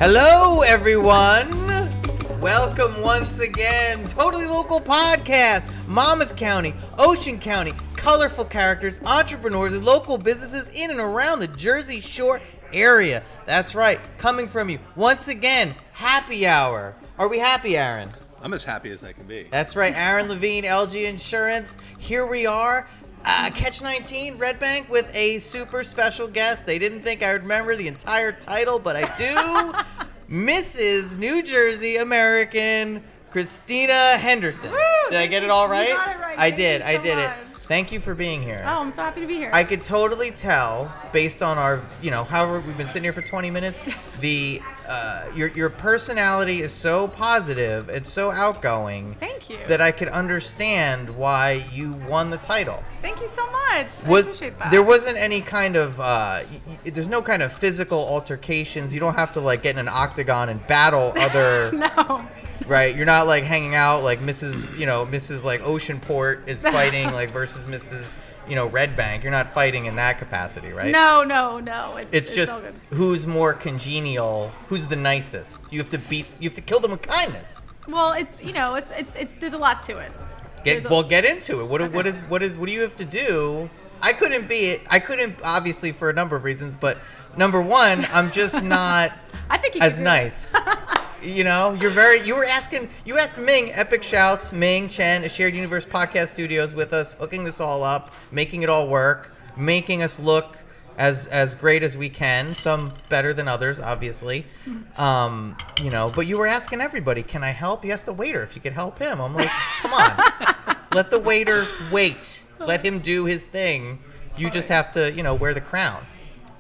Hello, everyone. Welcome once again. Totally Local Podcast. Monmouth County, Ocean County, colorful characters, entrepreneurs, and local businesses in and around the Jersey Shore area. That's right. Coming from you once again. Happy hour. Are we happy, Aaron? I'm as happy as I can be. That's right. Aaron Levine, LG Insurance. Here we are. Catch 19, Red Bank, with a super special guest. They didn't think I would remember the entire title, but I do. Mrs. New Jersey American Kristina Henderson. Woo! Did I get it all right? You got it right. I did. Thank you so it. much. Thank you for being here. Oh, I'm so happy to be here. I could totally tell, based on our, however we've been sitting here for 20 minutes, your personality is so positive, it's so outgoing. Thank you. That I could understand why you won the title. Thank you so much. I appreciate that. There wasn't any kind of, there's no kind of physical altercations. You don't have to get in an octagon and battle other. No. Right, you're not hanging out like Mrs. Oceanport is fighting versus Mrs. Red Bank. You're not fighting in that capacity, right? No. It's just all good. Who's more congenial, who's the nicest. You have to kill them with kindness. Well, it's there's a lot to it. Get into it. What do you have to do? I couldn't obviously for a number of reasons, but number one, I'm just not I think you as nice. You asked Ming, Epic Shouts, Ming Chen, a Shared Universe Podcast Studios with us, hooking this all up, making it all work, making us look as great as we can, some better than others, obviously. But you were asking everybody, can I help? You asked the waiter if you could help him. I'm like, come on. Let the waiter wait. Let him do his thing. You just have to, wear the crown.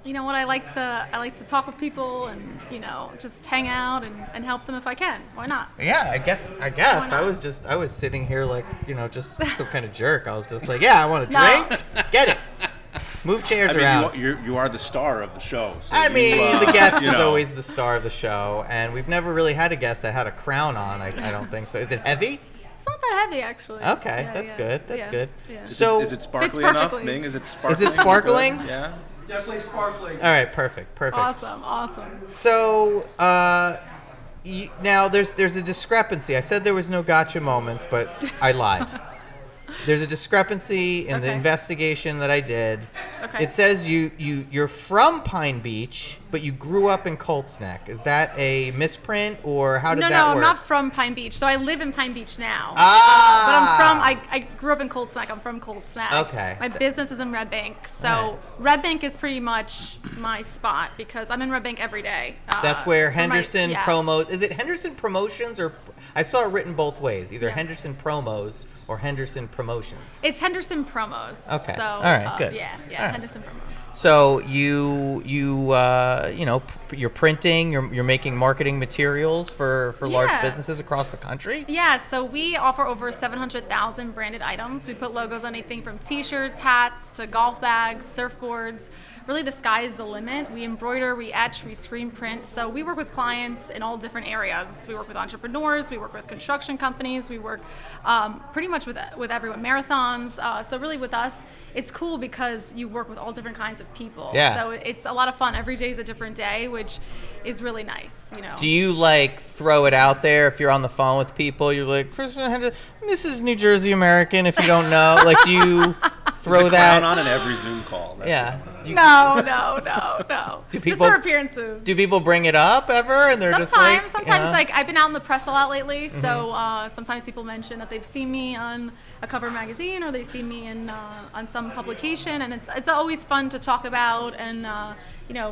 You know what? I like to talk with people and just hang out and help them if I can. Why not? Yeah, I guess. I was sitting here just some kind of jerk. I was just like, yeah, I want a drink. Get it. Move chairs around. You are the star of the show. So the guest is always the star of the show, and we've never really had a guest that had a crown on. I don't think so. Is it heavy? It's not that heavy, actually. Okay, that's good. That's good. Yeah. So is it sparkly enough, Ming? Is it sparkling? Is it sparkling? Yeah. Definitely sparkling. All right, perfect. Awesome. So, now there's a discrepancy. I said there was no gotcha moments, but I lied. There's a discrepancy in the investigation that I did. Okay. It says you're from Pine Beach, but you grew up in Colts Neck. Is that a misprint, or how did that work? No, I'm not from Pine Beach. So I live in Pine Beach now. But I grew up in Colts Neck. I'm from Colts Neck. Okay. My business is in Red Bank. So Red Bank is pretty much my spot because I'm in Red Bank every day. That's where Henderson Promos. Is it Henderson Promotions, or I saw it written both ways, either Henderson Promos or Henderson Promotions? It's Henderson Promos. Okay. So, all right, good. Yeah, right. Henderson Promos. So you're printing, you're making marketing materials for large businesses across the country? Yeah, so we offer over 700,000 branded items. We put logos on anything from t-shirts, hats, to golf bags, surfboards. Really, the sky is the limit. We embroider, we etch, we screen print. So we work with clients in all different areas. We work with entrepreneurs, we work with construction companies, we work pretty much with everyone, marathons. So really with us, it's cool because you work with all different kinds of people. Yeah. So it's a lot of fun. Every day is a different day, which is really nice, Do you throw it out there if you're on the phone with people? You're like, Kristina Henderson, Mrs. New Jersey American, if you don't know. Do you throw that on in every Zoom call? No. Do just for appearances. Do people bring it up ever? And they're sometimes I've been out in the press a lot lately, so sometimes people mention that they've seen me on a cover magazine or they've seen me on some publication, and it's always fun to talk about and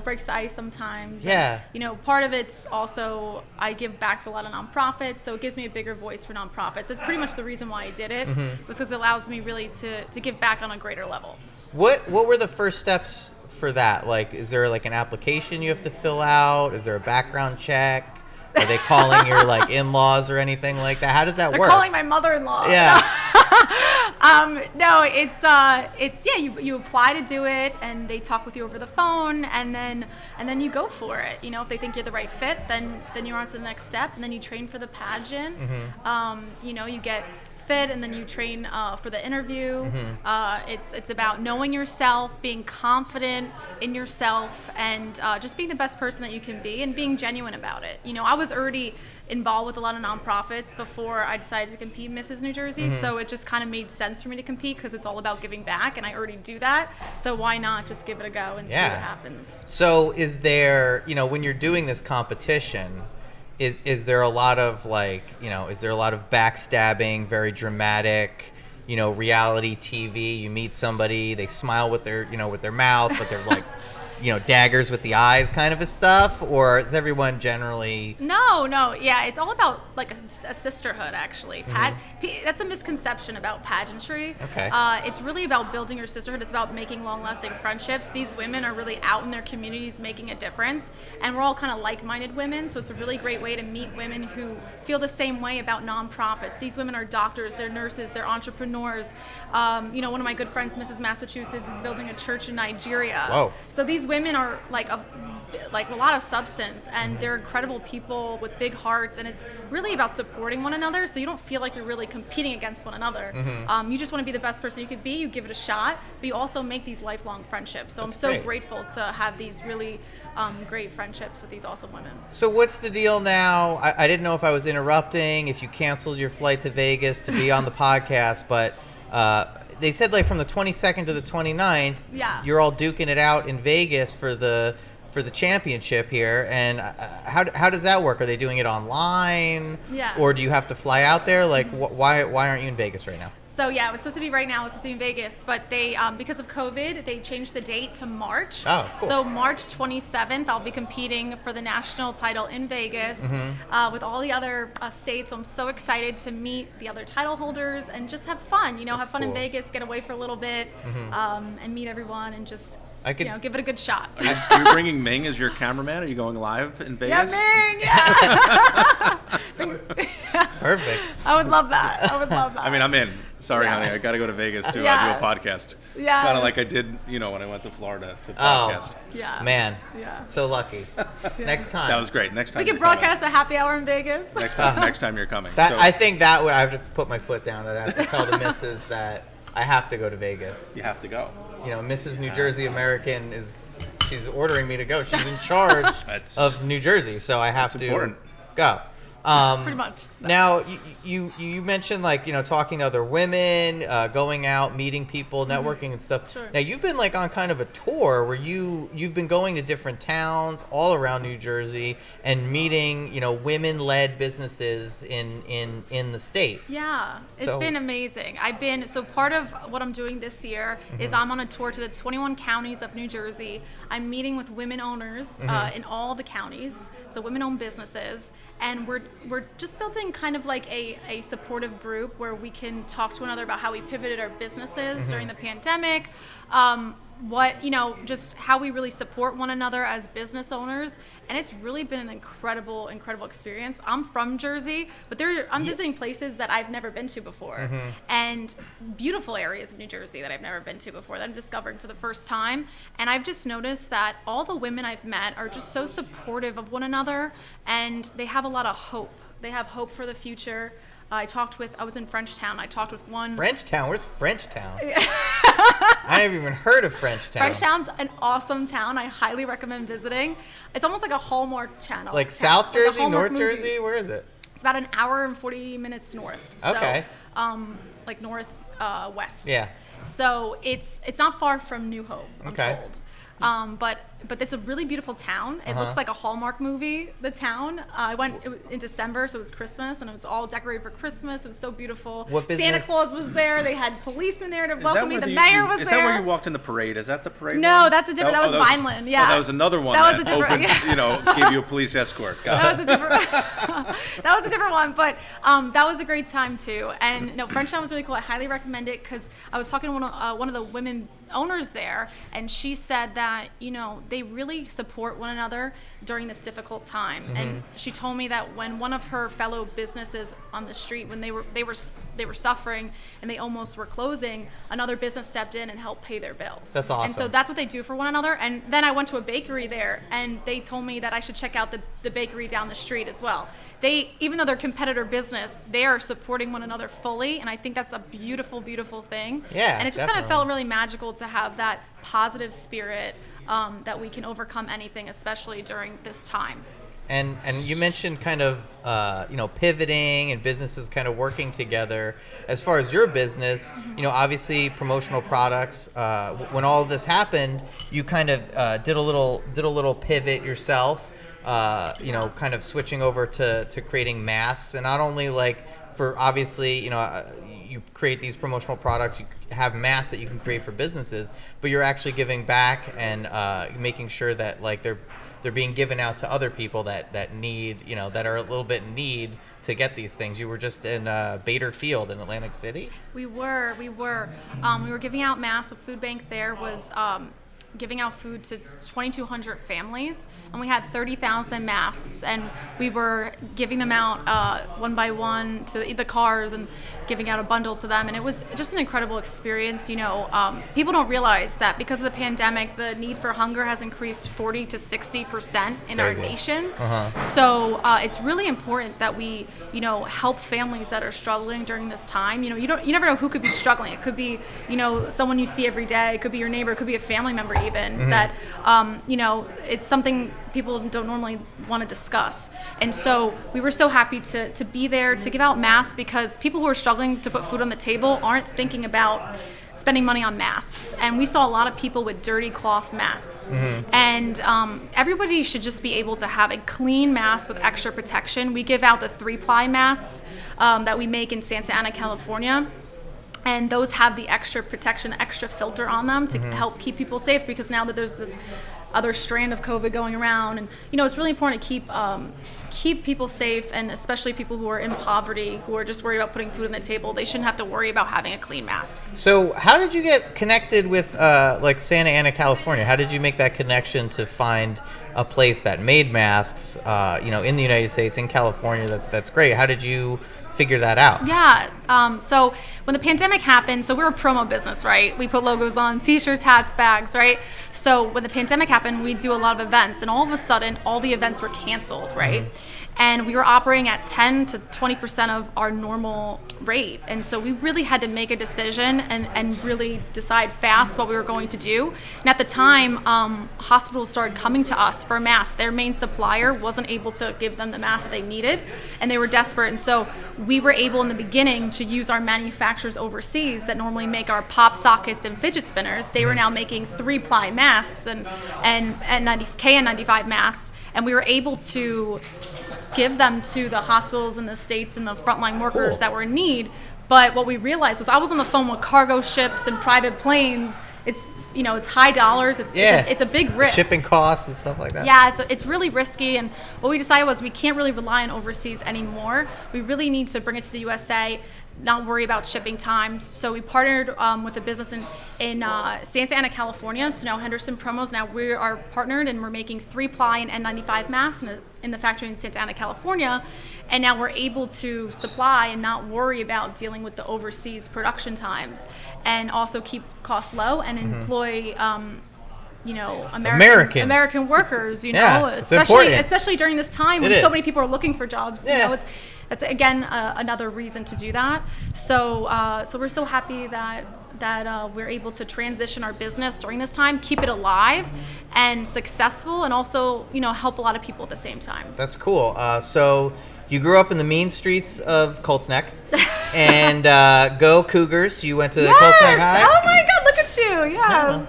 breaks the ice sometimes. Yeah. And, part of it's also I give back to a lot of nonprofits, so it gives me a bigger voice for nonprofits. It's pretty much the reason why I did it, because it allows me really to give back on a greater level. What were the first steps for that? Is there an application you have to fill out? Is there a background check? Are they calling your in-laws or anything like that? How does that work? They're calling my mother-in-law. Yeah. No, it's you apply to do it and they talk with you over the phone and then you go for it. If they think you're the right fit, then you're on to the next step, and then you train for the pageant. You get fit, and then you train for the interview. It's about knowing yourself, being confident in yourself, and just being the best person that you can be, and being genuine about it. You know, I was already involved with a lot of nonprofits before I decided to compete Mrs. New Jersey, so it just kind of made sense for me to compete because it's all about giving back, and I already do that. So why not just give it a go and see what happens? So is there, you know, when you're doing this competition, is there a lot of is there a lot of backstabbing, very dramatic, reality TV? You meet somebody, they smile with their, with their mouth, but they're like, daggers with the eyes kind of a stuff? Or is everyone generally... No. Yeah, it's all about like a sisterhood, actually. That's a misconception about pageantry. Okay. It's really about building your sisterhood. It's about making long-lasting friendships. These women are really out in their communities making a difference, and we're all kind of like-minded women, so it's a really great way to meet women who feel the same way about nonprofits. These women are doctors, they're nurses, they're entrepreneurs. One of my good friends, Mrs. Massachusetts, is building a church in Nigeria. Whoa. So these women are like a lot of substance, and they're incredible people with big hearts, and it's really about supporting one another, so you don't feel like you're really competing against one another. You just want to be the best person you could be. You give it a shot, but you also make these lifelong friendships. So I'm so grateful to have these really great friendships with these awesome women. So what's the deal now? I didn't know if I was interrupting, if you canceled your flight to Vegas to be on the podcast, but they said like from the 22nd to the 29th, you're all duking it out in Vegas for the championship here. And how does that work? Are they doing it online? Yeah. Or do you have to fly out there? Like, why aren't you in Vegas right now? So yeah, it was supposed to be right now. It was supposed to be in Vegas, but they, because of COVID, they changed the date to March. Oh, cool. So March 27th, I'll be competing for the national title in Vegas with all the other states. So I'm so excited to meet the other title holders and just have fun. Have fun in Vegas, get away for a little bit, and meet everyone, and just give it a good shot. Are you bringing Ming as your cameraman? Are you going live in Vegas? Yeah, Ming. Yeah. Perfect. I would love that. I mean, I'm in. Sorry, honey. I got to go to Vegas too. I do a podcast. Yeah. Kind of like I did, when I went to Florida to the podcast. Yeah. Man. Yeah. So lucky. Next time. That was great. Next time we can broadcast a happy hour in Vegas. Next time you're coming. I think that would, I have to put my foot down and I have to tell the missus that I have to go to Vegas. You have to go. Mrs. New Jersey American she's ordering me to go. She's in charge of New Jersey, so I have to go. Pretty much. Now, you mentioned talking to other women, going out, meeting people, networking and stuff. Sure. Now, you've been on kind of a tour where you've been going to different towns all around New Jersey and meeting women-led businesses in the state. Yeah, it's been amazing. So part of what I'm doing this year is I'm on a tour to the 21 counties of New Jersey. I'm meeting with women owners in all the counties, so women-owned businesses, and we're just building kind of like a supportive group where we can talk to one another about how we pivoted our businesses during the pandemic, just how we really support one another as business owners. And it's really been an incredible experience. I'm from Jersey, but I'm visiting places that I've never been to before, and beautiful areas of New Jersey that I've never been to before that I'm discovering for the first time. And I've just noticed that all the women I've met are just so supportive of one another, and they have a lot of hope. They have hope for the future. I was in Frenchtown. I talked with one. Frenchtown? Where's Frenchtown? I never even heard of Frenchtown. Frenchtown's an awesome town. I highly recommend visiting. It's almost like a Hallmark channel. Like South Jersey, like North movie. Jersey? Where is it? It's about an hour and 40 minutes north. Okay. So, like north west. Yeah. So it's not far from New Hope, I'm told. But it's a really beautiful town. It looks like a Hallmark movie, the town. I went in December, so it was Christmas, and it was all decorated for Christmas. It was so beautiful. What business? Santa Claus was there. They had policemen there to welcome me. The mayor was there. Is that where you walked in the parade? Is that the parade? No, that's a different. That was Vineland. Yeah. Oh, that was another one that was a different, opened, gave you a police escort. That was a different one, but that was a great time too. And no, Frenchtown was really cool. I highly recommend it because I was talking to one of the women owners there, and she said that that, they really support one another during this difficult time. And she told me that when one of her fellow businesses on the street, when they were suffering and they almost were closing, another business stepped in and helped pay their bills. That's awesome. And so that's what they do for one another. And then I went to a bakery there, and they told me that I should check out the bakery down the street as well. Even though they're competitor business, they are supporting one another fully, and I think that's a beautiful, beautiful thing. Yeah, and it just kind of felt really magical to have that positive spirit that we can overcome anything, especially during this time. And you mentioned kind of pivoting and businesses kind of working together. As far as your business, obviously promotional products. When all of this happened, you kind of did a little pivot yourself. Kind of switching over to creating masks, and not only for obviously you create these promotional products, you have masks that you can create for businesses, but you're actually giving back and making sure that they're being given out to other people that need, that are a little bit in need to get these things. You were just in Bader Field in Atlantic City. We were giving out masks. The food bank there was giving out food to 2,200 families, and we had 30,000 masks, and we were giving them out one by one to the cars and giving out a bundle to them, and it was just an incredible experience. People don't realize that because of the pandemic, the need for hunger has increased 40 to 60% in our nation. So it's really important that we, help families that are struggling during this time. You never know who could be struggling. It could be, someone you see every day. It could be your neighbor. It could be a family member even that, it's something people don't normally want to discuss. And so we were so happy to be there to give out masks, because people who are struggling to put food on the table aren't thinking about spending money on masks. And we saw a lot of people with dirty cloth masks. And everybody should just be able to have a clean mask with extra protection. We give out the 3-ply masks that we make in Santa Ana, California. And those have the extra protection, the extra filter on them to help keep people safe, because now that there's this other strand of COVID going around, and it's really important to keep people safe, and especially people who are in poverty, who are just worried about putting food on the table. They shouldn't have to worry about having a clean mask. So how did you get connected with Santa Ana, California? How did you make that connection to find a place that made masks, in the United States, in California? That's great. How did you figure that out? Yeah. So when the pandemic happened, so we're a promo business, right? We put logos on t-shirts, hats, bags, right? So when the pandemic happened, we do a lot of events, and all of a sudden, all the events were canceled, right? And we were operating at 10 to 20% of our normal rate. And so we really had to make a decision and really decide fast what we were going to do. And at the time, hospitals started coming to us for masks. Their main supplier wasn't able to give them the masks that they needed, and they were desperate. And so we were able in the beginning to use our manufacturers overseas that normally make our pop sockets and fidget spinners. They were now making 3-ply masks and KN95 masks, and we were able to give them to the hospitals in the states and the frontline workers that were in need. But what we realized was, I was on the phone with cargo ships and private planes. It's it's high dollars. It's a big risk. The shipping costs and stuff like that. Yeah, it's really risky. And what we decided was we can't really rely on overseas anymore. We really need to bring it to the USA, not worry about shipping times. So we partnered with a business in Santa Ana, California. So now Henderson Promos, now we are partnered, and we're making 3-ply and N95 masks in the factory in Santa Ana, California. And now we're able to supply and not worry about dealing with the overseas production times, and also keep costs low and employ American workers, especially during this time when so many people are looking for jobs. That's again another reason to do that. So we're so happy that we're able to transition our business during this time, keep it alive and successful, and also help a lot of people at the same time. That's cool. So you grew up in the mean streets of Colts Neck, and go Cougars. You went to Colts Neck High. Oh my God, look at you! Yes.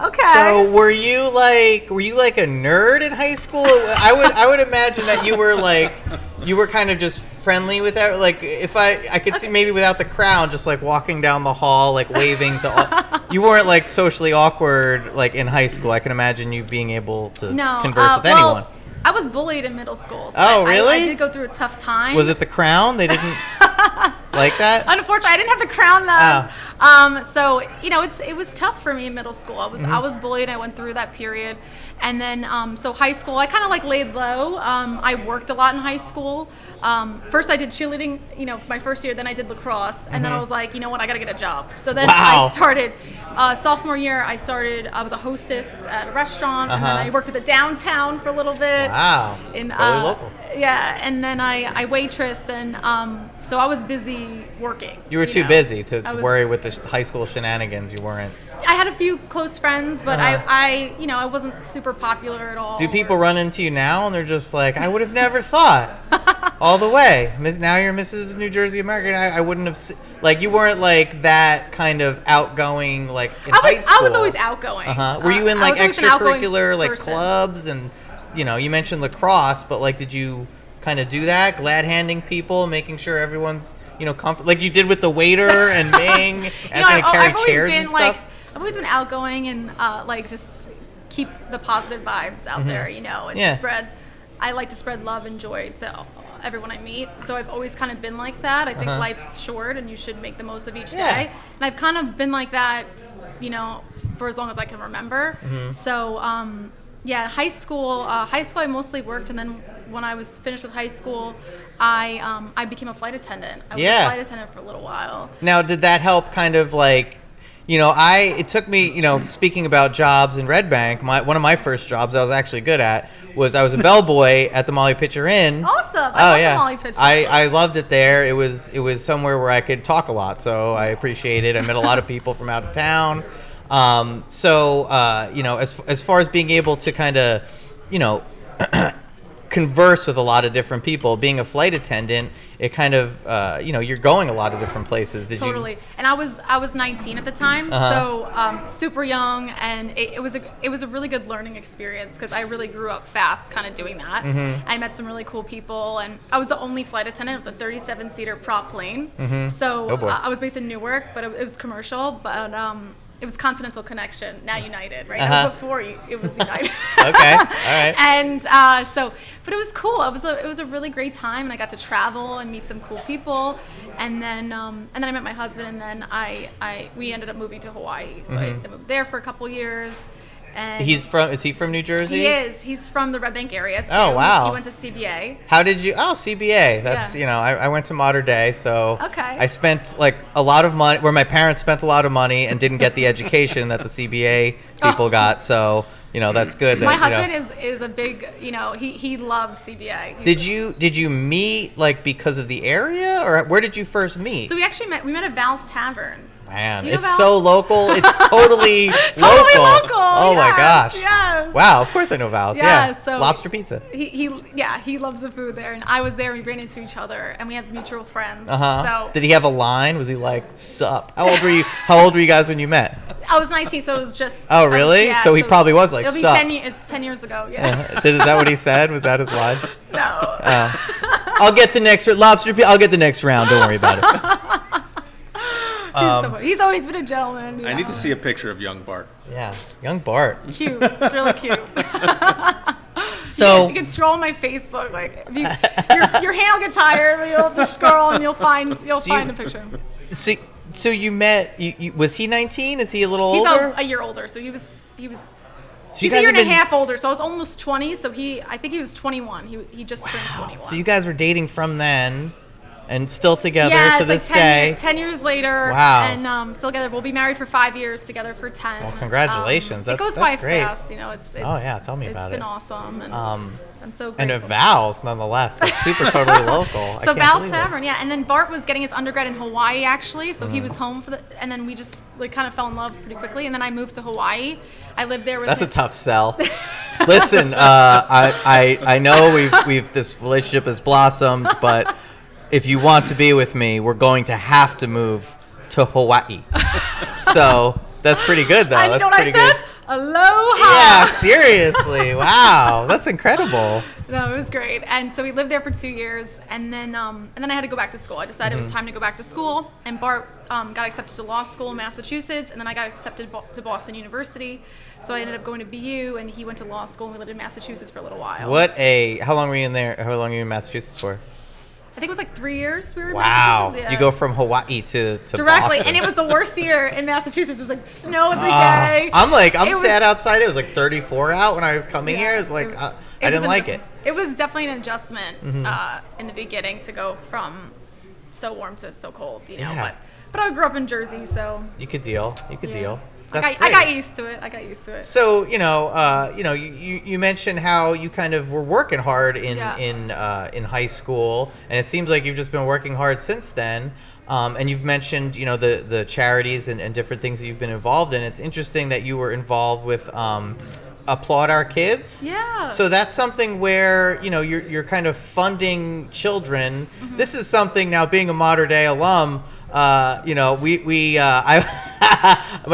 Okay. So were you like a nerd in high school? I would imagine that you were kind of just friendly with that. Like, if I could see maybe without the crown, just like walking down the hall, like waving to all. You weren't like socially awkward like in high school. I can imagine you being able to converse with anyone. I was bullied in middle school. So really? I did go through a tough time. Was it the crown? They didn't like that? Unfortunately, I didn't have the crown then. So it was tough for me in middle school. I was bullied. I went through that period, and then so high school, I kind of like laid low. I worked a lot in high school. First, I did cheerleading. My first year. Then I did lacrosse, and then I was like, you know what, I got to get a job. So then I started. Sophomore year, I was a hostess at a restaurant, and then I worked at the downtown for a little bit. Wow. Totally local. Yeah, and then I waitress, and so I was busy working. You were too busy to worry with the high school shenanigans. You weren't. I had a few close friends, but I wasn't super popular at all. Do people run into you now and they're just like, I would have never thought all the way. Now you're Mrs. New Jersey American. I wouldn't have, you weren't like that kind of outgoing, like in high school. I was always outgoing. Were you in like extracurricular, like person. clubs and, you mentioned lacrosse, but like, did you kind of do that? Glad handing people, making sure everyone's, comfortable, like you did with the waiter and Ming, asking to carry chairs and stuff? I've always been outgoing and just keep the positive vibes out there, and spread. I like to spread love and joy to everyone I meet. So I've always kind of been like that. I think life's short and you should make the most of each day. And I've kind of been like that, for as long as I can remember. So high school I mostly worked, and then when I was finished with high school, I became a flight attendant. I was a flight attendant for a little while. Now, did that help kind of like? It took me, speaking about jobs in Red Bank, one of my first jobs I was actually good at was I was a bellboy at the Molly Pitcher Inn. Awesome. I love the Molly Pitcher. I loved it there. It was somewhere where I could talk a lot, so I appreciated it. I met a lot of people from out of town. As far as being able to kind of, converse with a lot of different people, being a flight attendant, it kind of you're going a lot of different places. Totally. And I was 19 at the time, so super young, and it was a really good learning experience because I really grew up fast kind of doing that. I met some really cool people, and I was the only flight attendant. It was a 37-seater prop plane. So I was based in Newark, but it was commercial, but it was Continental Connection, now United, right? That was before it was United. Okay, all right. And but it was cool. It was a really great time, and I got to travel and meet some cool people. And then I met my husband, and then we ended up moving to Hawaii. So I moved there for a couple years. And is he from New Jersey? He is. He's from the Red Bank area too. Oh, wow. He went to CBA. How did you? Oh, CBA. That's, I went to Mater Dei, so I spent like a lot of money, where my parents spent a lot of money and didn't get the education that the CBA people got. So, that's good. My husband is a big, he loves CBA. Did you meet like because of the area, or where did you first meet? So we met at Val's Tavern. Man, it's so local. It's totally local. Oh my gosh. Yes. Wow, of course I know Val's. Yeah. So lobster pizza. He loves the food there, and I was there. We ran into each other, and we have mutual friends. So did he have a line? Was he like, "Sup"? How old were you? How old were you guys when you met? I was 19, so it was just. Oh really? So he probably was like, "Sup." It'll be 10 years ago. Yeah. Is that what he said? Was that his line? No. I'll get the next lobster pizza. I'll get the next round. Don't worry about it. He's always been a gentleman. I need to see a picture of young Bart. Yeah, young Bart. Cute. It's really cute. So you can scroll on my Facebook. Like your hand will get tired, but you'll just scroll and you'll find a picture. So you met. Was he 19? Is he a little older? He's a year older. So he was. So he's a year and a half older. So I was almost 20. So I think he was 21. He just turned 21. So you guys were dating from then. And still together to this day. 10 years later. Wow. And still together. We'll be married for 5 years, together for 10. Well, congratulations. It goes by fast. It's oh, yeah. Tell me about it. It's been awesome. And I'm so grateful. And at Val's, nonetheless. It's super totally local. So Val's Tavern, yeah. And then Bart was getting his undergrad in Hawaii, actually. So he was home and then we just kind of fell in love pretty quickly. And then I moved to Hawaii. I lived there with That's a tough sell. Listen, I know we've this relationship has blossomed, but if you want to be with me, we're going to have to move to Hawaii. So that's pretty good, though. And that's you know pretty what I said? good. Aloha. Yeah, seriously. Wow, that's incredible. No, it was great. And so we lived there for 2 years, and then I had to go back to school. I decided it was time to go back to school, and Bart got accepted to law school in Massachusetts, and then I got accepted to Boston University. So I ended up going to BU, and he went to law school, and we lived in Massachusetts for a little while. How long were you in there? How long were you in Massachusetts for? I think it was like 3 years we were in Wow. Massachusetts. Yeah. You go from Hawaii to directly, Boston. and it was the worst year in Massachusetts. It was like snow every day. I'm sad outside. It was like 34 out when I was coming here. It's like I didn't like it. It was definitely an adjustment in the beginning to go from so warm to so cold, you know. Yeah. But I grew up in Jersey, so You could deal. yeah. That's I great. got used to it. So you mentioned how you kind of were working hard in high school, and it seems like you've just been working hard since then. And you've mentioned the charities and different things that you've been involved in. It's interesting that you were involved with Applaud Our Kids. Yeah. So that's something where you're kind of funding children. Mm-hmm. This is something now, being a Mater Dei alum. My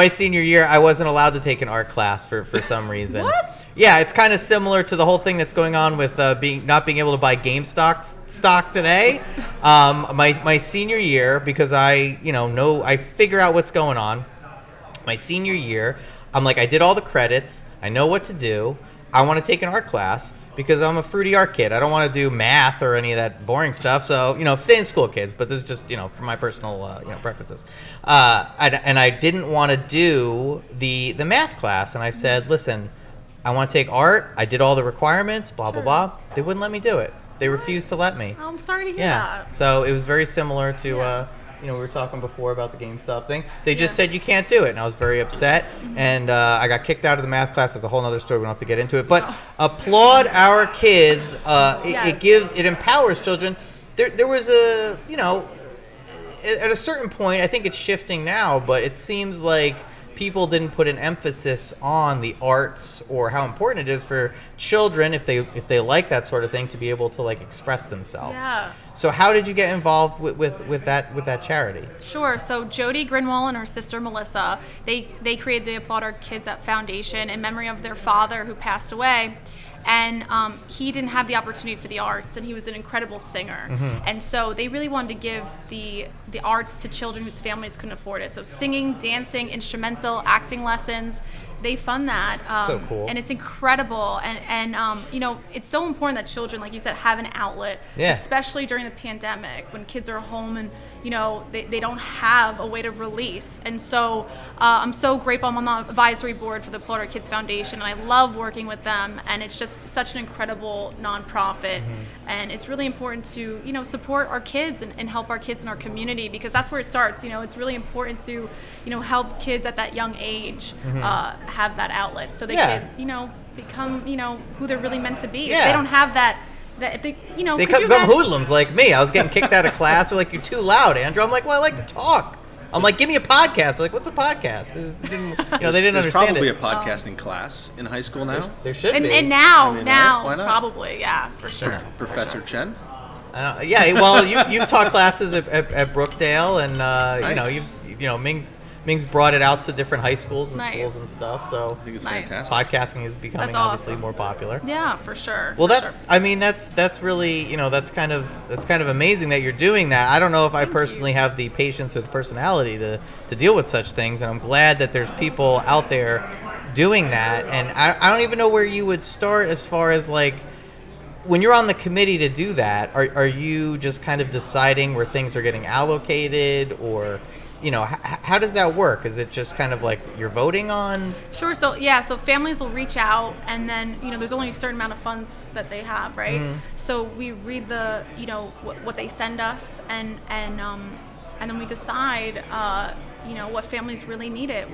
senior year, I wasn't allowed to take an art class for some reason. What? Yeah, it's kind of similar to the whole thing that's going on with not being able to buy stock today. My senior year, because I figure out what's going on. My senior year, I'm like, I did all the credits. I know what to do. I want to take an art class because I'm a fruity art kid. I don't want to do math or any of that boring stuff. So, stay in school, kids. But this is just, for my personal, preferences. And I didn't want to do the math class. And I said, listen, I want to take art. I did all the requirements, blah, blah, blah. They wouldn't let me do it. They refused to let me. Oh, I'm sorry to hear Yeah. that. So it was very similar to, we were talking before about the GameStop thing. They just said you can't do it, and I was very upset. And I got kicked out of the math class. That's a whole other story. We don't have to get into it. But Applaud Our Kids. It empowers children. There was at a certain point, I think it's shifting now, but it seems like people didn't put an emphasis on the arts or how important it is for children, if they like that sort of thing, to be able to express themselves. Yeah. So how did you get involved with that charity? Sure. So Jody Grinwall and her sister Melissa, they created the Applaud Our Kids Foundation in memory of their father who passed away. And he didn't have the opportunity for the arts, and he was an incredible singer. Mm-hmm. And so they really wanted to give the arts to children whose families couldn't afford it. So singing, dancing, instrumental, acting lessons, they fund that. So cool. And it's incredible. And it's so important that children, like you said, have an outlet, especially during the pandemic when kids are home and, they don't have a way to release. And so I'm so grateful. I'm on the advisory board for the Applaud Our Kids Foundation, and I love working with them. And it's just such an incredible nonprofit. Mm-hmm. And it's really important to, support our kids and help our kids in our community, because that's where it starts. It's really important to, help kids at that young age have that outlet so they can, become, who they're really meant to be. Yeah. If they don't have that, they become hoodlums like me. I was getting kicked out of class. They're like, you're too loud, Andrew. I'm like, well, I like to talk. I'm like, give me a podcast. They're like, what's a podcast? They didn't There's understand probably it. a podcasting class in high school now. There should be. And now, why not? probably, yeah, for sure. Professor Chen. Well, you've taught classes at Brookdale, and nice. Ming's brought it out to different high schools and schools and stuff. So I think it's Nice. fantastic. podcasting is becoming obviously more popular. Yeah, for sure. Well, that's really, that's kind of amazing that you're doing that. I don't know if I personally have the patience or the personality to deal with such things, and I'm glad that there's people out there doing that. And I don't even know where you would start as far as when you're on the committee to do that. Are you just kind of deciding where things are getting allocated, or how does that work? Is it just kind of like you're voting on? Sure. So families will reach out, and then there's only a certain amount of funds that they have, right? Mm-hmm. So we read the what they send us, and then we decide what families really need it.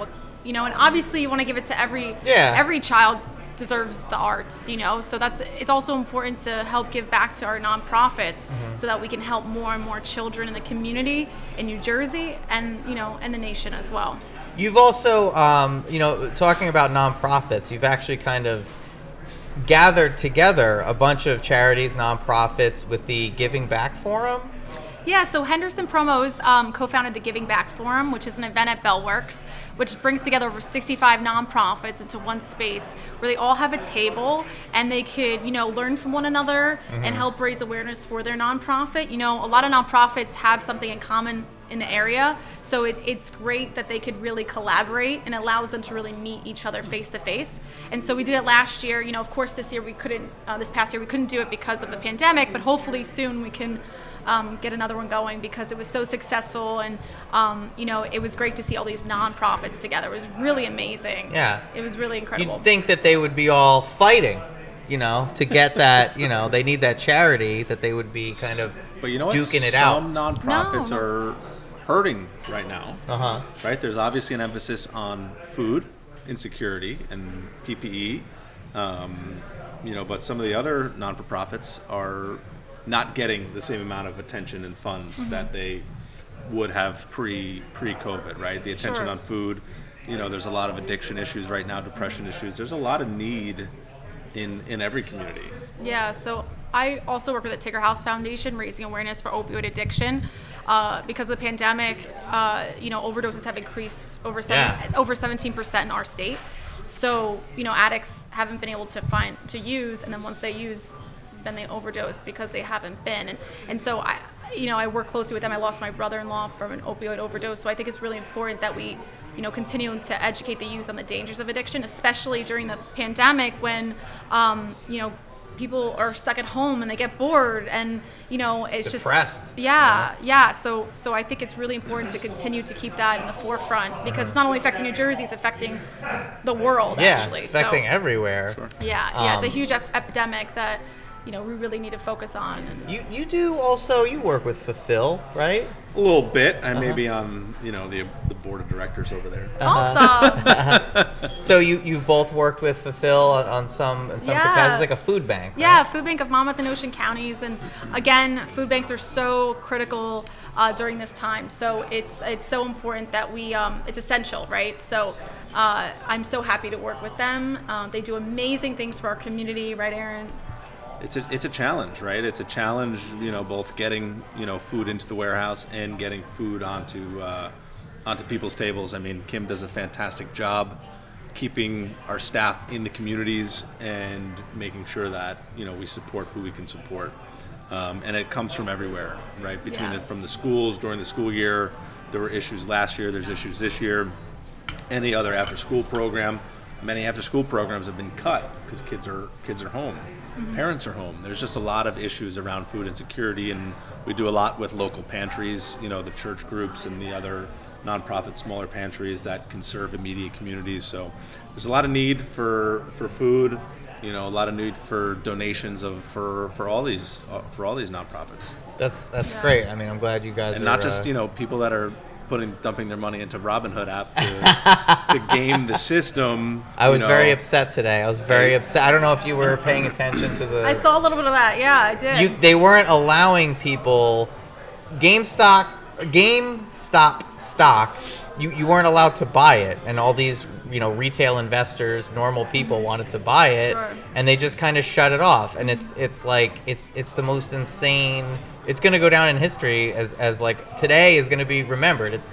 And obviously you want to give it to every child deserves the arts, so it's also important to help give back to our nonprofits, so that we can help more and more children in the community in New Jersey and and the nation as well. You've also talking about nonprofits, you've actually kind of gathered together a bunch of charities, nonprofits with the Giving Back Forum. Yeah, so Henderson Promos co-founded the Giving Back Forum, which is an event at Bellworks, which brings together over 65 nonprofits into one space where they all have a table and they could, learn from one another and help raise awareness for their nonprofit. A lot of nonprofits have something in common in the area, so it's great that they could really collaborate, and allows them to really meet each other face to face. And so we did it last year. Of course, this past year we couldn't do it because of the pandemic, but hopefully soon we can get another one going because it was so successful, and it was great to see all these nonprofits together. It was really amazing. Yeah. It was really incredible. You'd think that they would be all fighting, to get that, they need that charity, that they would be kind of But you know what? duking it out. Some nonprofits are hurting right now. Uh-huh. Right? There's obviously an emphasis on food insecurity and PPE. But some of the other non-for-profits are not getting the same amount of attention and funds that they would have pre-COVID, right? The attention Sure. on food. There's a lot of addiction issues right now, depression issues. There's a lot of need in every community. Yeah, so I also work with the Tigger House Foundation, raising awareness for opioid addiction. Because of the pandemic, overdoses have increased over 17% in our state. So, addicts haven't been able to use, and then once they use, then they overdose because they haven't been. And so I work closely with them. I lost my brother-in-law from an opioid overdose. So I think it's really important that we, continue to educate the youth on the dangers of addiction, especially during the pandemic when, people are stuck at home and they get bored, and it's Depressed. Yeah. So I think it's really important to continue to keep that in the forefront, because it's not only affecting New Jersey, it's affecting the world. Actually, it's affecting everywhere. Sure. Yeah, it's a huge epidemic that we really need to focus on. And You do also, you work with Fulfill, right? A little bit. I may be on, the board of directors over there. Awesome. So you've both worked with Fulfill on some capacity. It's like a food bank. Right? Yeah, food bank of Monmouth and Ocean counties, and again, food banks are so critical during this time. So it's so important that we it's essential, right? So I'm so happy to work with them. They do amazing things for our community, right, Aaron? It's a challenge, right? It's a challenge, both getting, food into the warehouse and getting food onto people's tables. I mean, Kim does a fantastic job keeping our staff in the communities and making sure that, we support who we can support. And it comes from everywhere, right? From the schools during the school year. There were issues last year, there's issues this year. Any other after-school program. Many after-school programs have been cut because kids are home. Mm-hmm. Parents are home. There's just a lot of issues around food insecurity, and we do a lot with local pantries, the church groups and the other nonprofit smaller pantries that can serve immediate communities. So there's a lot of need for food, a lot of need for donations for all these nonprofits. That's great. I mean, I'm glad you guys and are not just people that are dumping their money into Robinhood app to game the system. I was very upset today. I was very upset. I don't know if you were paying attention to the. I saw a little bit of that. Yeah, I did. They weren't allowing people GameStop stock. You weren't allowed to buy it, and all these retail investors, normal people wanted to buy it, Sure. and they just kind of shut it off. And it's the most insane. It's going to go down in history as like today is going to be remembered. It's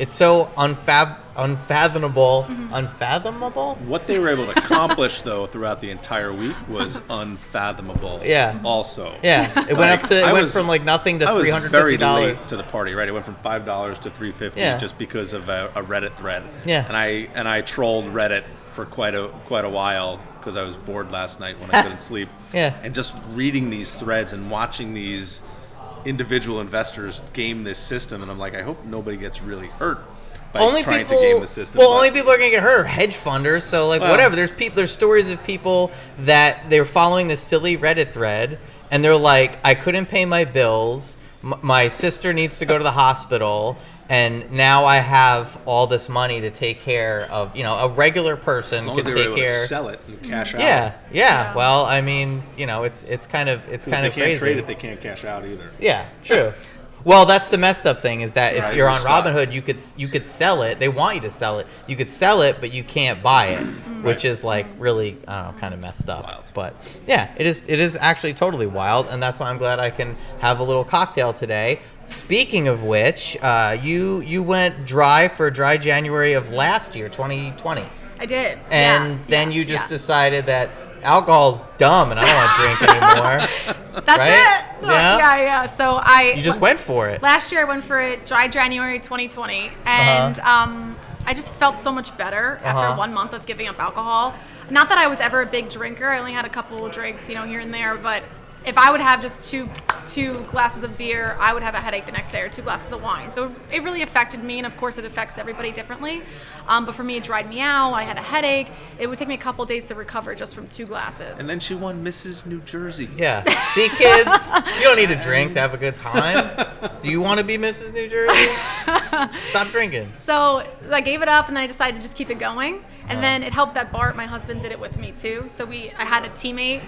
so unfathomable. Mm-hmm. Unfathomable. What they were able to accomplish, though, throughout the entire week was unfathomable. Yeah. Also. Yeah. It went from like nothing to $350. I was very late to the party, right? It went from $5 to $350 just because of a Reddit thread. Yeah. And I trolled Reddit for quite a while because I was bored last night when I couldn't sleep. Yeah. And just reading these threads and watching these individual investors game this system, and I'm like, I hope nobody gets really hurt by trying to game the system. Well, only people are going to get hurt are hedge funders. So whatever. There's stories of people that they're following this silly Reddit thread, and they're like, I couldn't pay my bills. My sister needs to go to the hospital. And now I have all this money to take care of, a regular person as long could as they take were able care. to sell it and cash out. Yeah. Well, I mean, it's kind of If crazy. they can't trade it, they can't cash out either. Yeah, true. Well, that's the messed up thing is that if Right, you're you're on stuck. Robinhood, you could sell it. They want you to sell it. You could sell it, but you can't buy it, which is like really kind of messed up. Wild. But yeah, it is actually totally wild, and that's why I'm glad I can have a little cocktail today. Speaking of which, you went dry for dry January of last year, 2020. I did. And then you just decided that alcohol's dumb and I don't want to drink anymore. That's right? it. Look, yeah. So You just went for it. Last year I went for it dry January 2020, and I just felt so much better after 1 month of giving up alcohol. Not that I was ever a big drinker. I only had a couple of drinks, here and there, but if I would have just two glasses of beer, I would have a headache the next day, or 2 glasses of wine. So it really affected me, and of course it affects everybody differently. But for me, it dried me out. I had a headache. It would take me a couple days to recover just from 2 glasses. And then she won Mrs. New Jersey. Yeah. See, kids, you don't need to drink to have a good time. Do you want to be Mrs. New Jersey? Stop drinking. So I gave it up, and then I decided to just keep it going. And then it helped that Bart, my husband, did it with me too. So I had a teammate,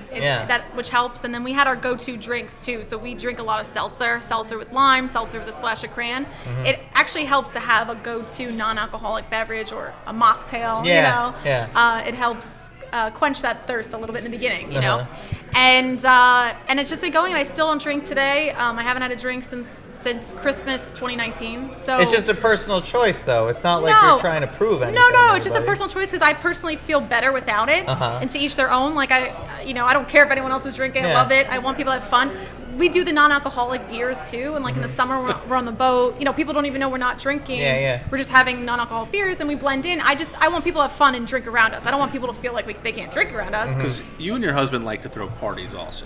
which helps. And then we had our go-to drinks too. So we drink a lot of seltzer with lime, seltzer with a splash of cran. It actually helps to have a go-to non-alcoholic beverage or a mocktail. It helps quench that thirst a little bit in the beginning, you know. And it's just been going, and I still don't drink today. I haven't had a drink since Christmas 2019. So it's just a personal choice, though. It's not like you're trying to prove anything. No, it's just a personal choice because I personally feel better without it. And to each their own. Like I don't care if anyone else is drinking. I love it. I want people to have fun. We do the non-alcoholic beers too, and like in the summer we're on the boat. People don't even know we're not drinking. We're just having non-alcoholic beers, and we blend in. I want people to have fun and drink around us. I don't want people to feel like they can't drink around us. Because you and your husband like to throw parties also.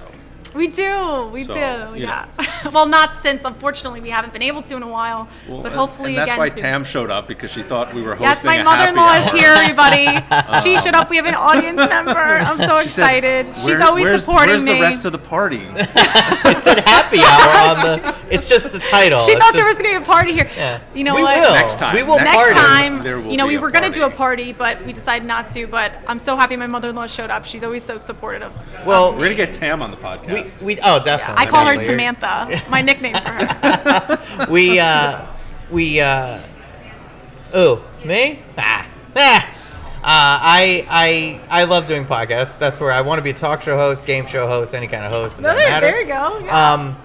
We do. Yeah. Well, not since, unfortunately, we haven't been able to in a while, but hopefully and again that's why soon. Tam showed up, because she thought we were hosting Yes, my a mother-in-law happy is hour. here, everybody. She showed up. We have an audience member. I'm so excited. She's always supporting where's me. Where's the rest of the party? It said happy hour it's just the title. She thought there was going to be a party here. Yeah. You know we what? Will. Next time. We will Next party. time, There will we be were a going to do a party. party, but we decided not to. But I'm so happy my mother-in-law showed up. She's always so supportive. Well, We're going to get Tam on the podcast. we definitely. I call her Definitely. Samantha, my nickname for her. Me? I love doing podcasts. That's where I want to be a talk show host, game show host, any kind of host. It doesn't matter. There you go. Yeah.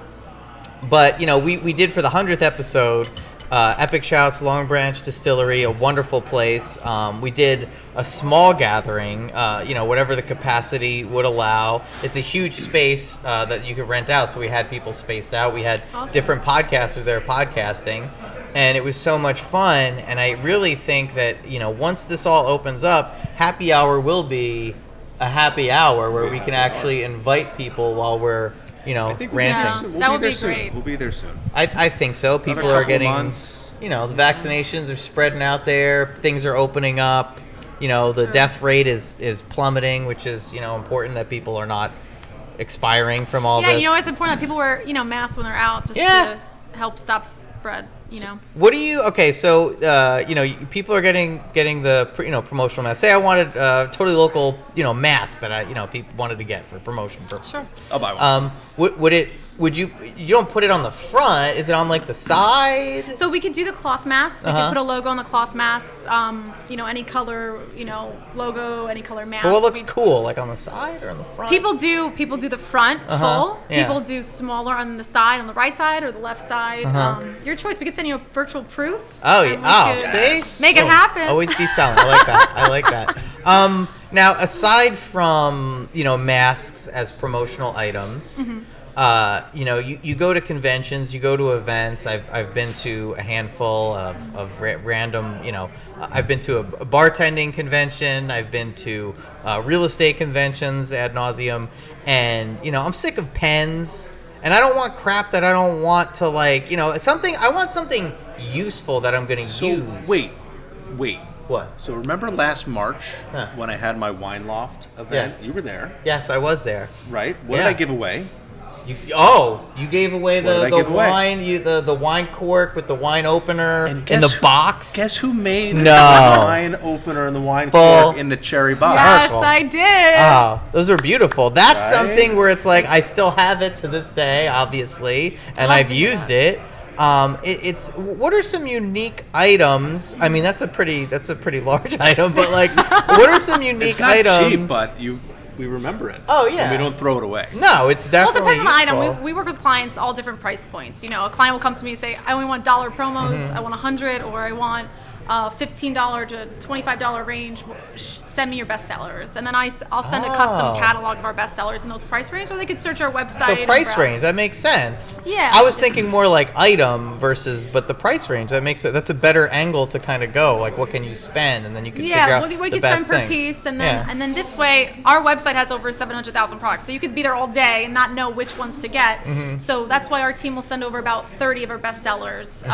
But we did for the 100th episode, Epic Shouts, Long Branch Distillery, a wonderful place. We did a small gathering, whatever the capacity would allow. It's a huge space that you could rent out, so we had people spaced out. We had different podcasters there podcasting, and it was so much fun. And I really think that, once this all opens up, happy hour will be a happy hour where we can actually invite people while we're I think ranting. That would be great. We'll be there soon. I think so. People Another are couple getting, months. the vaccinations are spreading out there. Things are opening up. The death rate is plummeting, which is, important that people are not expiring from all this. Yeah, it's important that people wear, masks when they're out just to help stop spread, What do you, okay, so, people are getting the, promotional mask. Say I wanted a totally local, mask that people wanted to get for promotion purposes. Sure. I'll buy one. You don't put it on the front, is it on like the side? So we could do the cloth mask. We could put a logo on the cloth mask, any color, logo, any color mask. But what looks cool, like on the side or on the front? People do the front full. Yeah. People do smaller on the side, on the right side or the left side. Your choice. We could send you a virtual proof. Oh, and yeah. See? Make it happen. Always be selling. I like that. Now, aside from, masks as promotional items, you go to conventions, you go to events. I've been to a handful of random, I've been to a bartending convention. I've been to real estate conventions ad nauseum. And, I'm sick of pens. And I don't want crap that I don't want to, I want something useful that I'm going to use. Wait. What? So remember last March when I had my wine loft event? Yes. You were there, Yes, I was there. right? What did I give away? You gave away What did I the give away? wine, the wine cork with the wine opener And in guess the who- box. Guess who made No. the wine opener and the wine Full cork in the cherry box? Yes, Circle. I did. Oh, those are beautiful. That's Right? something where it's like I still have it to this day, obviously, and Love I've to hear used that. it. It's what are some unique items? I mean, that's a pretty large item, but what are some unique It's not items? cheap, but we remember it. Oh, yeah. And we don't throw it away. No, it's Well, it definitely depends on the useful. item. We work with clients all different price points. A client will come to me and say, I only want dollar promos. I want 100, or I want $15 to $25 range, send me your bestsellers, and then I'll send a custom catalog of our bestsellers in those price range, or they could search our website. So and price browse. range, that makes sense. Yeah. I was thinking more like item versus, but the price range, that's a better angle to kind of go. Like, what can you spend, and then you can figure out we the could best spend per things. piece, and then this way, our website has over 700,000 products, so you could be there all day and not know which ones to get. Mm-hmm. So that's why our team will send over about 30 of our bestsellers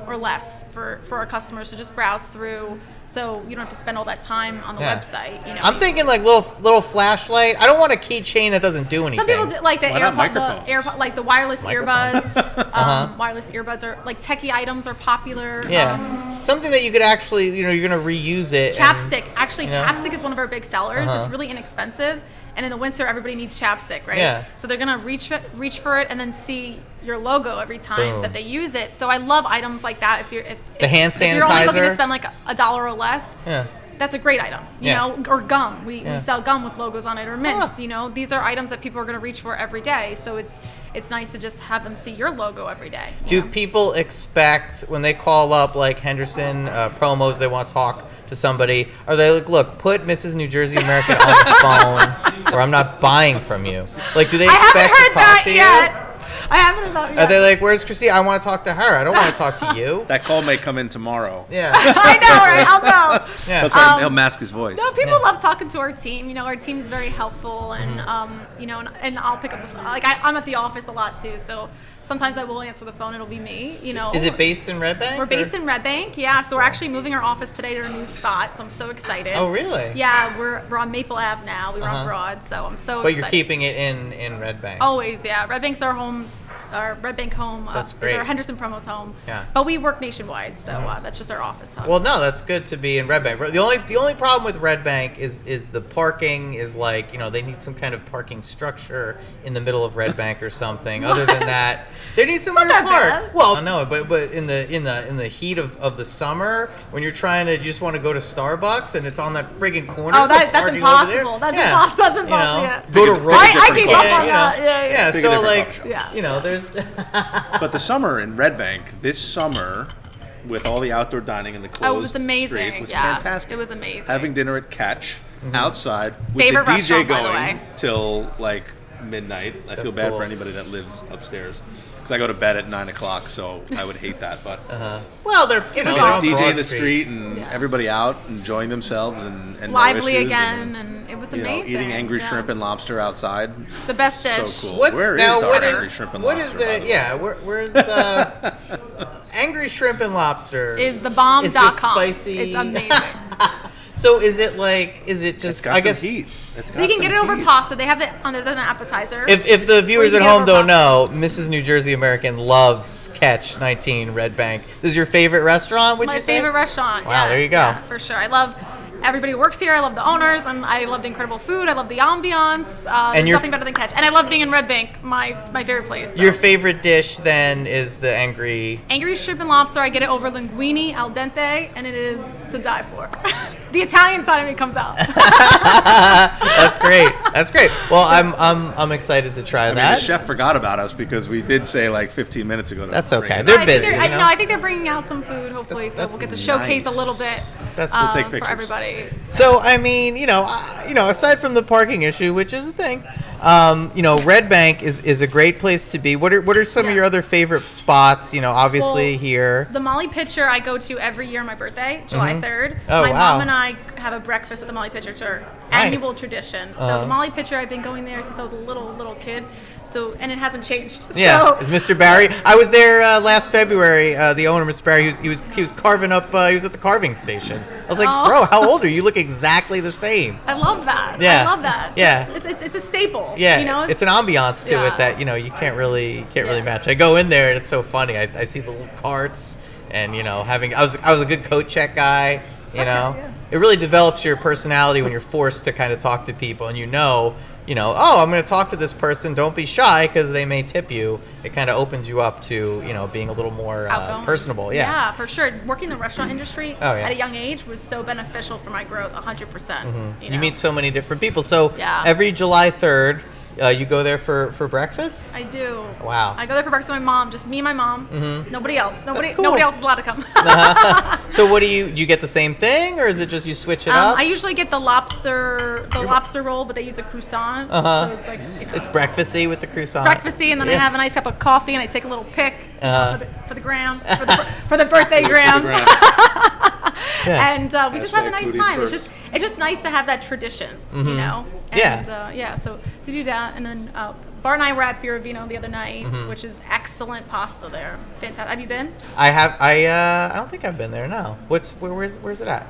or less for our customers to just browse through. So you don't have to spend all that time on the website. You know, I'm thinking like little flashlight. I don't want a keychain that doesn't do anything. some people do, like the Why not AirPod, like the wireless Microphones. earbuds. Wireless earbuds are like techie items are popular. Yeah, something that you could actually, you're gonna reuse it. Chapstick. Actually, you know? chapstick is one of our big sellers. It's really inexpensive, and in the winter, everybody needs chapstick, right? Yeah. So they're gonna reach for it and then see your logo every time Boom. that they use it. So I love items like that. If The hand if you're only looking sanitizer. to spend like $1 or less, Yeah. that's a great item. You Yeah. know, or gum. We sell gum with logos on it, or mints. Ah. You know, these are items that people are gonna reach for every day. So it's nice to just have them see your logo every day. Do people expect when they call up like Henderson promos, they want to talk to somebody? Are they like, look, put Mrs. New Jersey American on the phone, or I'm not buying from you? Like, do they I expect haven't heard to talk that to yet. you? I haven't heard that yet. Are they like, where's Kristina? I want to talk to her. I don't want to talk to you. That call may come in tomorrow. Yeah. I know, right? I'll know. Yeah. That's right. He'll mask his voice. No, people love talking to our team. You know, our team is very helpful, and you know, and I'll pick up the phone. Like I'm at the office a lot too, so sometimes I will answer the phone. It'll be me. You know. Is it based in Red Bank? We're based in Red Bank. Yeah, so we're actually moving our office today to a new spot. So I'm so excited. Oh, really? Yeah, we're on Maple Ave now. We were on Broad, so I'm so But excited. you're keeping it in Red Bank. Always, yeah. Red Bank's our home. Our Red Bank home That's is great. our Henderson Promos home. Yeah. But we work nationwide, so that's just our office hub. Well, no, that's good to be in Red Bank. The only problem with Red Bank is the parking is like, they need some kind of parking structure in the middle of Red Bank or something. Other than that, they need somewhere to not park. that bad. Well, no, but in the heat of the summer, when you're you just want to go to Starbucks and it's on that friggin' corner. Oh, there's no that's parking over there. impossible. That's Yeah. impossible. That's impossible. Yeah. Go to Rose. I gave up on that. Yeah. Big So different like, coffee shop. Yeah. there's. But the summer in Red Bank, this summer, with all the outdoor dining and the closed Oh, it was amazing. street, was Yeah, fantastic. it was amazing. Having dinner at Catch outside with Favorite the DJ restaurant, by the going way. till like midnight. I feel That's bad cool. for anybody that lives upstairs because I go to bed at 9 o'clock, so I would hate that. But Well, they're was they're awesome. on DJ Broad in the street and everybody out enjoying themselves and no Lively issues again, and it was amazing. eating angry Yeah. shrimp and lobster outside. The best dish. So cool. What's Where is now? our What angry is shrimp and what lobster? is by the it? way? Yeah, where's angry shrimp and lobster? Is the bomb.com. It's just spicy. It's amazing. So is it just? It's got I some guess heat. So you can get it over pasta. They have it as an appetizer. If the viewers Or at you can home get don't over know, Mrs. New Jersey American loves Catch 19 Red Bank. This is your favorite restaurant? Would My you say? favorite restaurant. Wow, yeah, there you go. Yeah, for sure. I love everybody who works here. I love the owners, and I love the incredible food. I love the ambiance. There's your- nothing better than Catch. And I love being in Red Bank, my favorite place. So. Your favorite dish then is the angry. Angry shrimp and lobster. I get it over linguine al dente, and it is to die for. The Italian side of me comes out. That's great. That's great. Well, I'm excited to try I mean, that. the chef forgot about us because we did say like 15 minutes ago. That's bring okay. it They're up. I think busy, they're- you know? I think they're bringing out some food, hopefully, so that's we'll get to showcase nice. a little bit We'll take for pictures. everybody. So I mean, aside from the parking issue, which is a thing, Red Bank is a great place to be. What are some of Yeah. your other favorite spots? Obviously Well, here. The Molly Pitcher I go to every year on my birthday, July 3rd. Oh, my wow. mom and I have a breakfast at the Molly Pitcher. It's our Nice. annual tradition. So the Molly Pitcher, I've been going there since I was a little kid. So, and it hasn't changed. Yeah, So, is Mr. Barry? I was there last February. The owner, Mr. Barry, he was carving up. He was at the carving station. I was like, Oh. bro, how old are you? You look exactly the same. I love that. Yeah. I love that. Yeah. It's a staple. Yeah, it's an ambiance to Yeah. it that you can't really Yeah. match. I go in there and it's so funny. I see the little carts and I was a good coat check guy. yeah. It really develops your personality when you're forced to kind of talk to people and oh, I'm going to talk to this person. Don't be shy because they may tip you. It kind of opens you up to being a little more Outgoing. personable. Yeah. Yeah, for sure. Working in the restaurant industry Oh, yeah. at a young age was so beneficial for my growth, 100%. You meet so many different people. So Yeah. every July 3rd, You go there for breakfast? I do. Wow. I go there for breakfast with my mom, just me and my mom. Mm-hmm. Nobody else. That's cool. Nobody else is allowed to come. So what do you get the same thing, or is it just you switch it up? I usually get the lobster roll, but they use a croissant. So it's like, It's breakfasty with the croissant. Breakfasty, and then I have a nice cup of coffee, and I take a little pic for the gram, for the birthday gram. Yeah. And we just have a nice time. It's just nice to have that tradition, you know. And, so to do that, and then Bart and I were at Vino the other night, which is excellent pasta there. Fantastic. Have you been? I have. I don't think I've been there. No. Where's it at?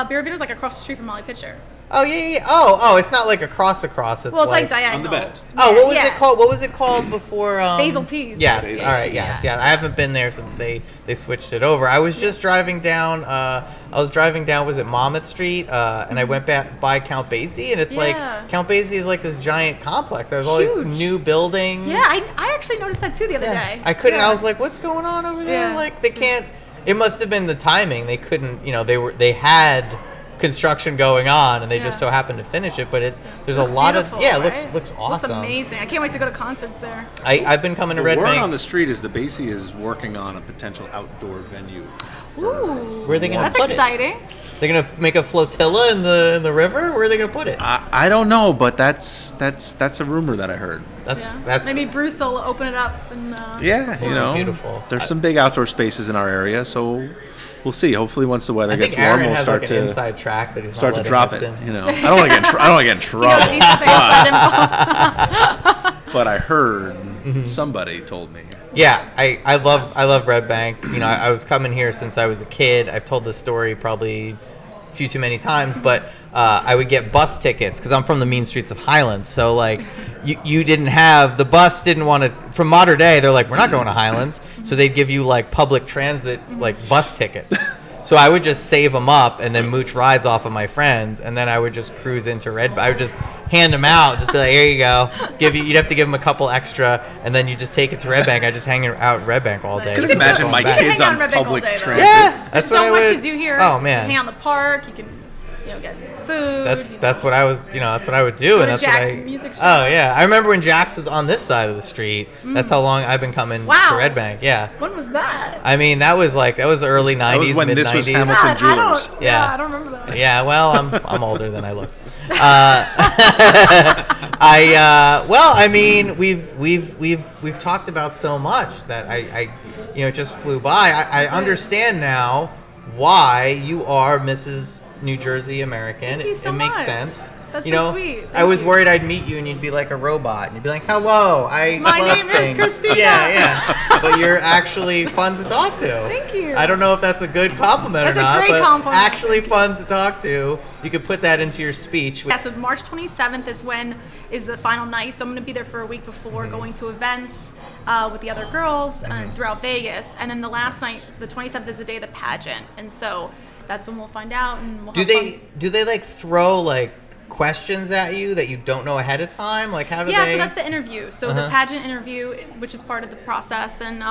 Vino's like across the street from Molly Pitcher. Oh yeah. Oh, it's not like across. It's Well, it's like diagonal. on the bed. Oh, what was it called? What was it called before? Basil Teas. Yes. Basil All right. Teas. Yes. Yeah. I haven't been there since they switched it over. I was just driving down. Was it Monmouth Street? And I went by Count Basie, and it's like Count Basie is like this giant complex. There's all these new buildings. Yeah, I actually noticed that too the other day. I couldn't. I was like, what's going on over there? Yeah. Like they can't. It must have been the timing. They couldn't. They had construction going on, and they just so happened to finish it. But there's a lot of right? It looks awesome. Looks amazing. I can't wait to go to concerts there. I've been coming to The Red word Bank. on the street is the Basie is working on a potential outdoor venue. Ooh, Where are they going to that's put exciting. it? They're going to make a flotilla in the river. Where are they going to put it? I don't know, but that's a rumor that I heard. That's Maybe Bruce will open it up and. beautiful. There's some big outdoor spaces in our area, so we'll see. Hopefully, once the weather gets warm, Aaron we'll has start like to an inside track that he's start not to letting drop us it. in. I don't want to get in trouble. He's got the inside info. But I heard somebody told me. Yeah, I love Red Bank. I was coming here since I was a kid. I've told this story probably a few too many times, but I would get bus tickets because I'm from the mean streets of Highlands. So like, the bus didn't want to. From modern day, they're like, we're not going to Highlands, so they'd give you like public transit like bus tickets. So I would just save them up and then mooch rides off of my friends, and then I would just cruise into Red Bank. I would just hand them out, just be like, here you go. You'd have to give them a couple extra, and then you just take it to Red Bank. I just hang out at Red Bank all day. I can imagine my kids on public transit. Yeah, that's There's what so I much would. to do here. Oh man, You can hang out in the park. You can, get some food. That's what I was. That's what I would do, Go and to that's Jack's what I. music show. Oh yeah, I remember when Jack's was on this side of the street. That's how long I've been coming to Red Bank. Yeah. When was that? I mean, that was the early '90s, That was when this was mid-'90s. Hamilton Jewelers. I don't remember that. Yeah, well, I'm older than I look. We've talked about so much that it just flew by. I understand now why you are Mrs. New Jersey American. Thank you so it makes much. sense. That's so sweet. I was worried I'd meet you and you'd be like a robot and you'd be like, "Hello, I My love name things." is Kristina. Yeah. But you're actually fun to talk to. Thank you. I don't know if that's a good compliment That's or a not, great but compliment. actually fun to talk to. You could put that into your speech. Yeah, so March 27th is the final night. So I'm going to be there for a week before, going to events with the other girls throughout Vegas. And then the last night, the 27th, is the day of the pageant. And so that's when we'll find out. And we'll Do have they fun. like throw like questions at you that you don't know ahead of time? Like how do Yeah, they? so that's the interview. So the pageant interview, which is part of the process, and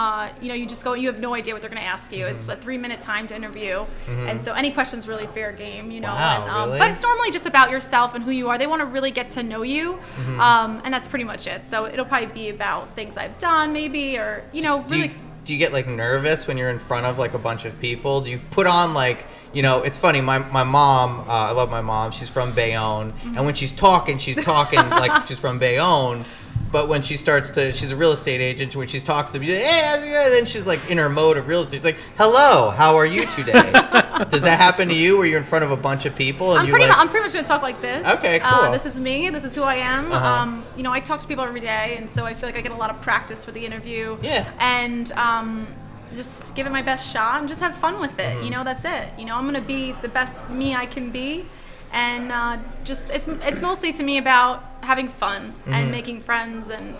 you just go. You have no idea what they're going to ask you. It's a 3-minute timed interview, and so any question's really fair game. Wow, and, really? but it's normally just about yourself and who you are. They want to really get to know you, and that's pretty much it. So it'll probably be about things I've done, maybe, or really. Do you get like nervous when you're in front of like a bunch of people? Do you put on like, it's funny, my mom, I love my mom, she's from Bayonne, and when she's talking like she's from Bayonne, but when she's a real estate agent, when she talks to me, hey, how's it going? Then she's like in her mode of real estate. She's like, hello, how are you today? Does that happen to you where you're in front of a bunch of people? And I'm pretty much going to talk like this. Okay, cool. This is me. This is who I am. I talk to people every day, and so I feel like I get a lot of practice for the interview. Yeah. And just give it my best shot and just have fun with it. That's it. I'm going to be the best me I can be. And it's mostly to me about having fun and making friends and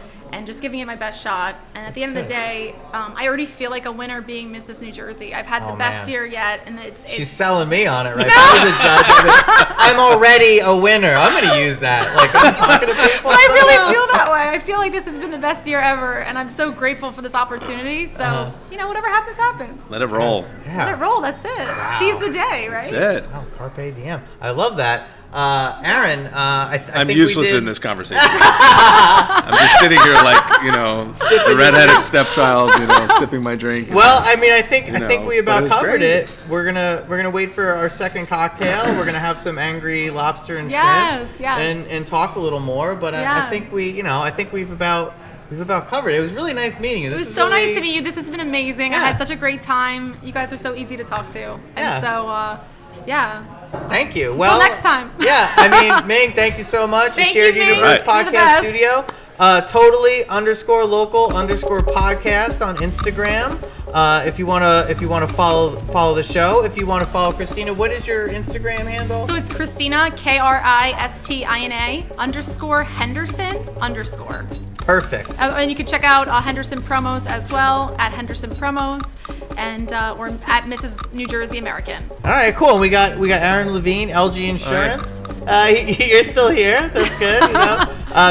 just giving it my best shot. And at the end of the day, I already feel like a winner being Mrs. New Jersey. I've had the best year yet, and she's selling me on it, right? If I was a judge, I'm already a winner. I'm going to use that. Like I'm talking to people. But I really feel that way. I feel like this has been the best year ever, and I'm so grateful for this opportunity. So whatever happens, happens. Let it roll. Yeah. Let it roll. That's it. Wow. Seize the day, right? That's it. Oh, carpe diem. I love that. Aaron, I'm think useless we did... in this conversation. I'm just sitting here like, the redheaded stepchild, sipping my drink. Well, I mean, I think we about covered great. it. We're gonna wait for our second cocktail. We're gonna have some angry lobster and shrimp, and talk a little more. But I think we've about covered it. It was really nice meeting you. It was so nice to meet you. This has been amazing. I had such a great time. You guys are so easy to talk to, and so Thank you. Well, until next time. Yeah, I mean, Ming, thank you so much. Thank Shared you, Ming. Universe You're the Podcast best. Studio. Totally_local_podcast on Instagram. If you wanna follow the show. If you want to follow Kristina, what is your Instagram handle? So it's Kristina Kristina _Henderson_. Perfect. And you can check out Henderson Promos as well at Henderson Promos, and or at Mrs. New Jersey American. All right, cool. We got Aaron Levine, LG Insurance. You're still here. That's good.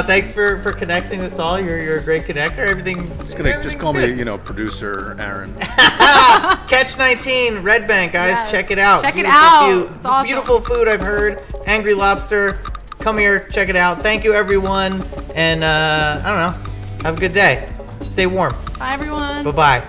Thanks for connecting us all. You're a great connector. Everything's Just call me, producer Aaron. Catch 19, Red Bank, guys. Yes. Check it out. Check it Beautiful out. It's awesome. Beautiful food, I've heard. Angry Lobster. Come here, check it out. Thank you, everyone. And I don't know. Have a good day. Stay warm. Bye, everyone. Bye-bye.